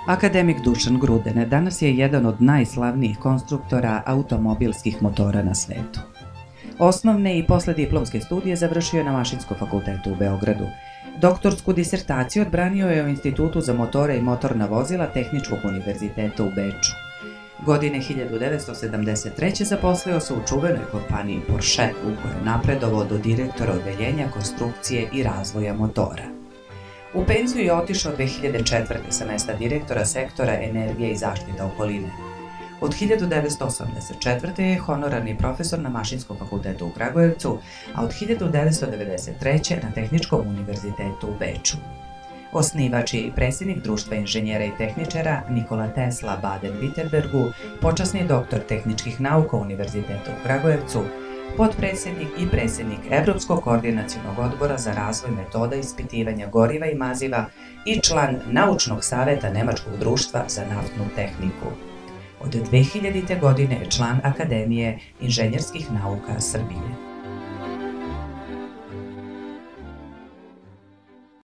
Akademik Dušan Grudene danas je jedan od najslavnijih konstruktora automobilskih motora na svetu. Osnovne i poslijediplomske studije završio je na Mašinskom fakultetu u Beogradu. Doktorsku disertaciju odbranio je u Institutu za motore i motorna vozila Tehničkog univerziteta u Beču. Godine 1973. zaposlio se u čuvenoj kompaniji Porsche, u kojoj je napredovao do direktora odeljenja konstrukcije i razvoja motora. U penziju je otišao 2004. sa mesta direktora sektora energije i zaštita okoline. Od 1984. je honorarni profesor na Mašinskom fakultetu u Kragujevcu, a od 1993. na Tehničkom univerzitetu u Beču. Osnivač je i predsjednik Društva inženjera i tehničara Nikola Tesla Baden-Württembergu, počasni doktor tehničkih nauka Univerziteta u Kragujevcu, potpredsjednik i predsjednik Evropskog koordinacionog odbora za razvoj metoda ispitivanja goriva i maziva i član Naučnog saveta Nemačkog društva za naftnu tehniku. Od 2000. godine je član Akademije inženjerskih nauka Srbije.